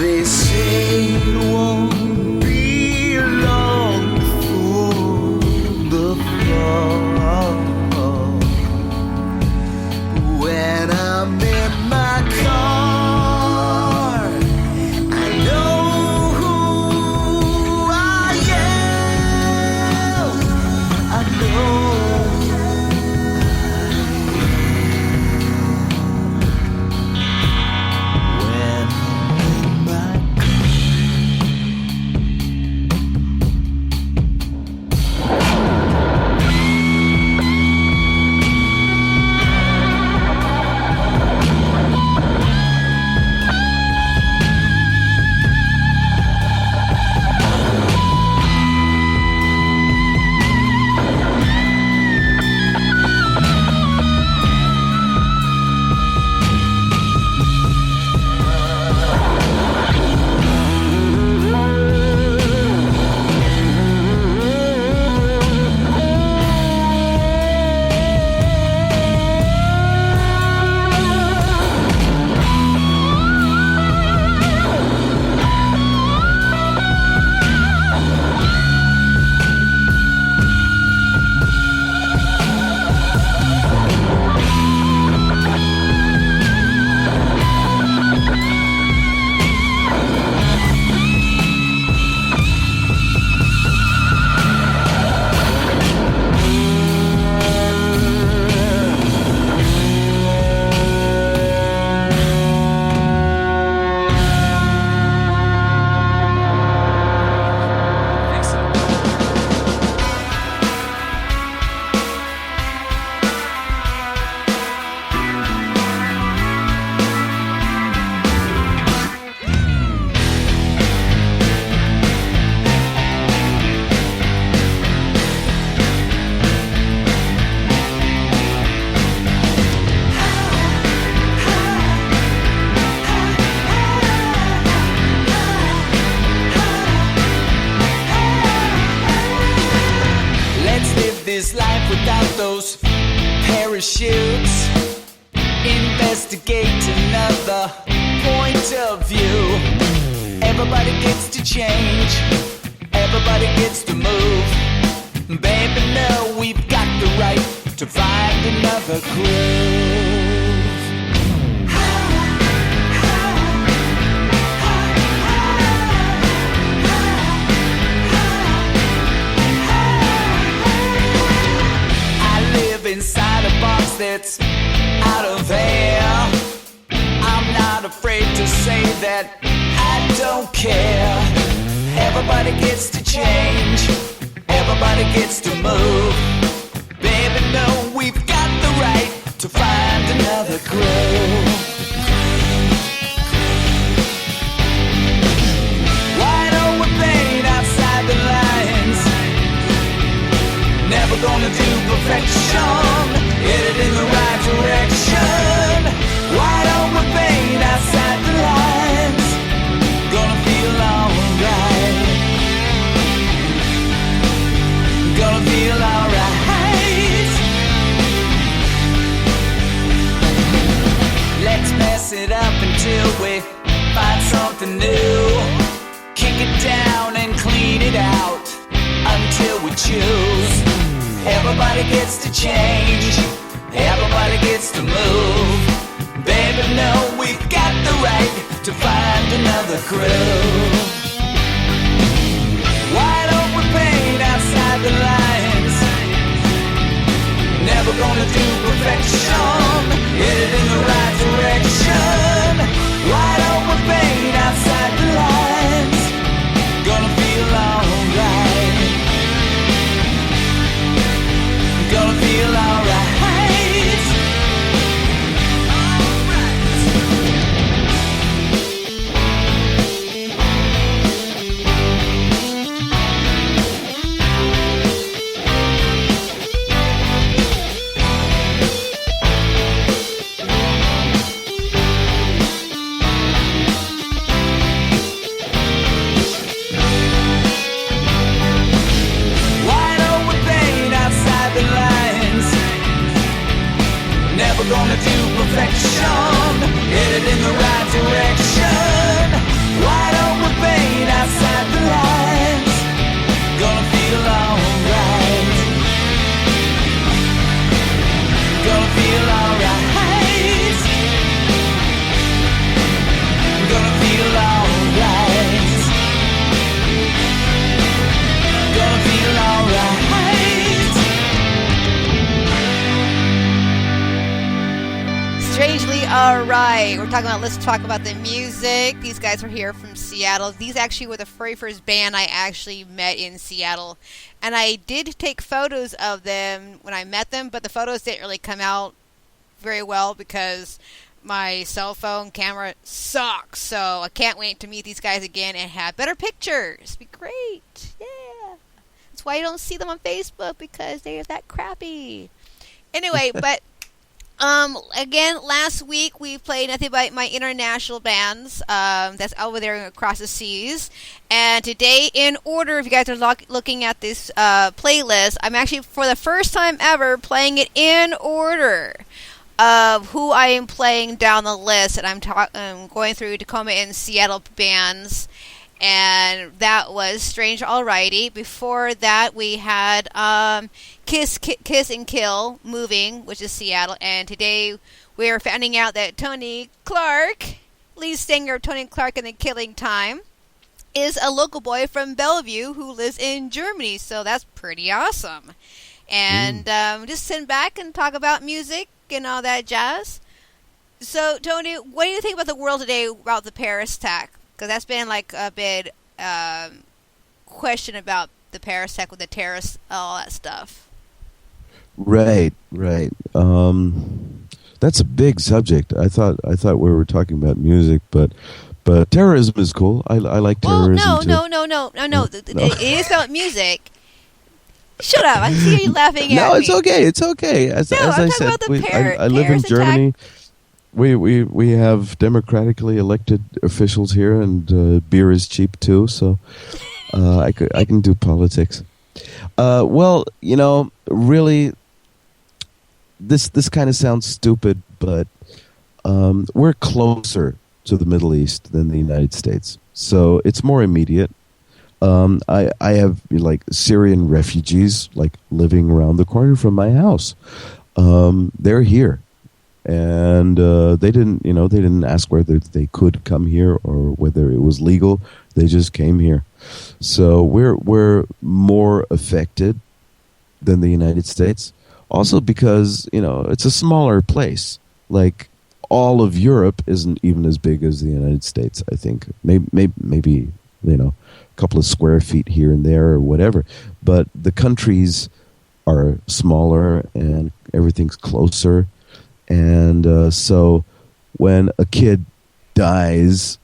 They say it won't be long before the fall. When I'm in my car, I know who I am. I know. This life without those parachutes. Investigate another point of view. Everybody gets to change. Everybody gets to move. Baby, no, we've got the right to find another groove. Inside a box that's out of air. I'm not afraid to say that I don't care. Everybody gets to change. Everybody gets to move. Baby, no, we've got the right to find another groove. Wide open pain outside the lines. Never gonna do perfection. Headed in the right direction. Wide open pain outside the lines. Gonna feel alright. Gonna feel alright. Let's mess it up until we find something new. Kick it down and clean it out until we choose. Everybody gets to change. Everybody gets to move. Baby, no, we've got the right to find another crew. Wide open pain outside the lines. Never gonna do perfection. Headed in the right direction. Wide open pain outside the lines. Gonna feel alright. Gonna feel alright. All right, let's talk about the music. These guys are here from Seattle. These actually were the very first band I actually met in Seattle. And I did take photos of them when I met them, but the photos didn't really come out very well because my cell phone camera sucks. So I can't wait to meet these guys again and have better pictures. Be great. Yeah. That's why you don't see them on Facebook, because they're that crappy. Anyway, but again, last week we played nothing but my international bands. That's over there across the seas. And today, in order, if you guys are looking at this playlist, I'm actually, for the first time ever, playing it in order of who I am playing down the list. And I'm going through Tacoma and Seattle bands. And that was Strange Alrighty. Before that, we had Kiss and Kill, Moving, which is Seattle. And today, we are finding out that Tony Clark, lead singer of Tony Clark and the Killing Time, is a local boy from Bellevue who lives in Germany. So that's pretty awesome. And just sit back and talk about music and all that jazz. So, Tony, what do you think about the world today about the Paris attack? Because that's been like a big question about the Paris attack with the terrorists, all that stuff. Right. That's a big subject. I thought we were talking about music, but terrorism is cool. I like terrorism too. No. It is about music. Shut up! I see you laughing at me. No, it's okay. As I said, I live in Germany. Attack. We have democratically elected officials here, and beer is cheap too. So I can do politics. Well, really, this kind of sounds stupid, but we're closer to the Middle East than the United States, so it's more immediate. I have like Syrian refugees like living around the corner from my house. They're here. And they didn't ask whether they could come here or whether it was legal. They just came here. So we're more affected than the United States. Also because, it's a smaller place. Like all of Europe isn't even as big as the United States, I think. Maybe a couple of square feet here and there or whatever. But the countries are smaller and everything's closer. And so when a kid dies,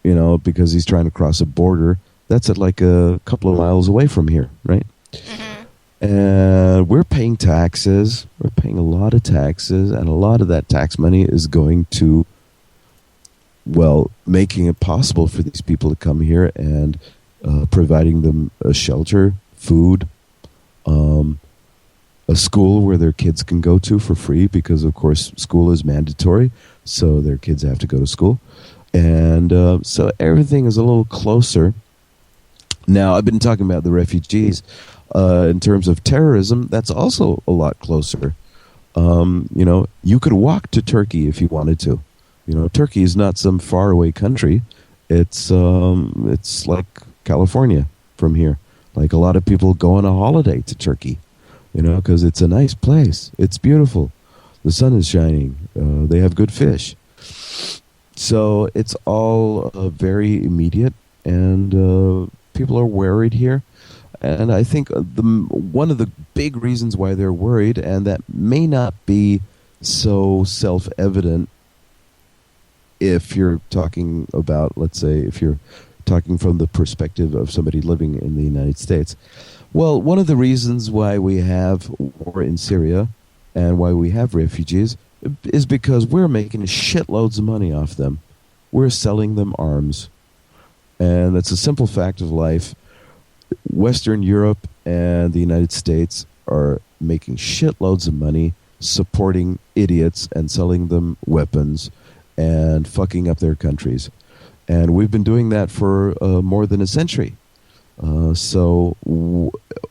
because he's trying to cross a border, that's at like a couple of miles away from here, right? Mm-hmm. And we're paying taxes. We're paying a lot of taxes, and a lot of that tax money is going to, making it possible for these people to come here and providing them a shelter, food, a school where their kids can go to for free because, of course, school is mandatory, so their kids have to go to school. And so everything is a little closer. Now, I've been talking about the refugees. In terms of terrorism, that's also a lot closer. You could walk to Turkey if you wanted to. Turkey is not some faraway country. It's like California from here. Like a lot of people go on a holiday to Turkey. Because it's a nice place. It's beautiful. The sun is shining. They have good fish. So it's all very immediate, and people are worried here. And I think one of the big reasons why they're worried, and that may not be so self-evident if you're talking about, let's say, if you're talking from the perspective of somebody living in the United States. Well, one of the reasons why we have war in Syria and why we have refugees is because we're making shitloads of money off them. We're selling them arms. And that's a simple fact of life. Western Europe and the United States are making shitloads of money supporting idiots and selling them weapons and fucking up their countries. And we've been doing that for more than a century. So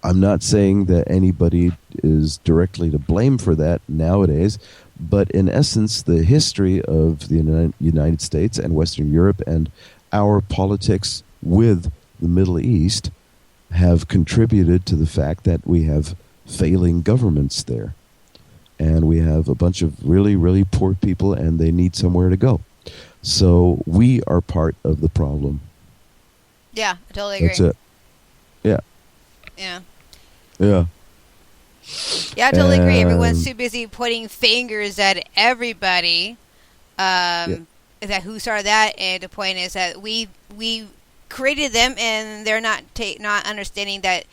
I'm not saying that anybody is directly to blame for that nowadays, but in essence, the history of the United States and Western Europe and our politics with the Middle East have contributed to the fact that we have failing governments there. and we have a bunch of really, really poor people, and they need somewhere to go. So we are part of the problem. Yeah, I totally agree. That's it. Yeah. Yeah. Yeah. Yeah, I totally agree. Everyone's too busy pointing fingers at everybody. Is that who started that? And the point is that we created them, and they're not understanding that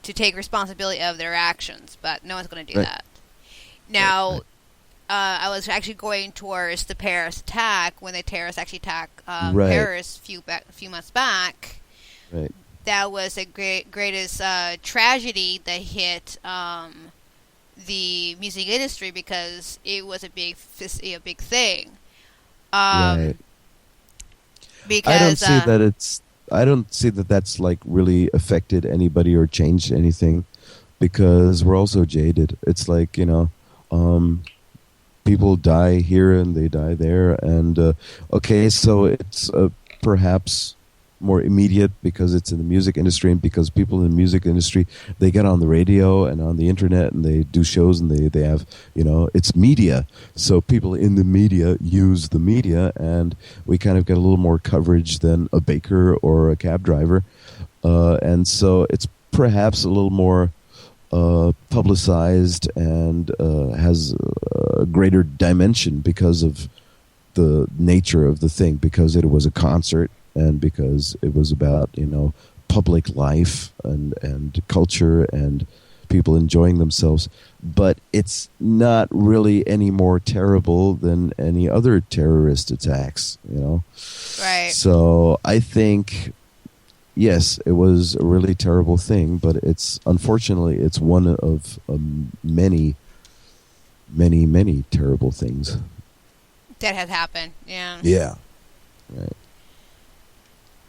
to take responsibility of their actions. But no one's going to do that. Now, I was actually going towards the Paris attack when the terrorists actually attacked Paris a few months back. Right. That was the greatest tragedy that hit the music industry because it was a big thing. Right. Because I don't see that that's like really affected anybody or changed anything, because we're also jaded. It's like, people die here and they die there, and okay, so it's perhaps more immediate because it's in the music industry, and because people in the music industry, they get on the radio and on the internet and they do shows, and they have, it's media. So people in the media use the media, and we kind of get a little more coverage than a baker or a cab driver. And so it's perhaps a little more publicized and has a greater dimension because of the nature of the thing, because it was a concert, and because it was about, public life and culture and people enjoying themselves. But it's not really any more terrible than any other terrorist attacks, Right. So I think, yes, it was a really terrible thing, but unfortunately it's one of many, many, many terrible things that has happened. Yeah. Yeah. Right.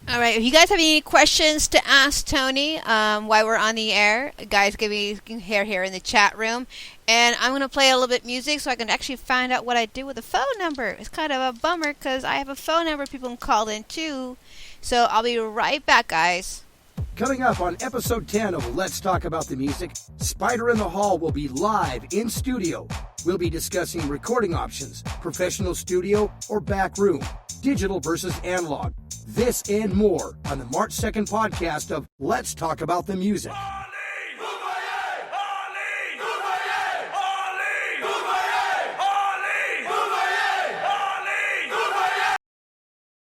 All right. If you guys have any questions to ask Tony while we're on the air, guys, give me here in the chat room. And I'm going to play a little bit of music so I can actually find out what I do with the phone number. It's kind of a bummer because I have a phone number people can call in too. So I'll be right back, guys. Coming up on episode 10 of Let's Talk About the Music, Spider in the Hall will be live in studio. We'll be discussing recording options, professional studio or back room, digital versus analog. This and more on the March 2nd podcast of Let's Talk About the Music.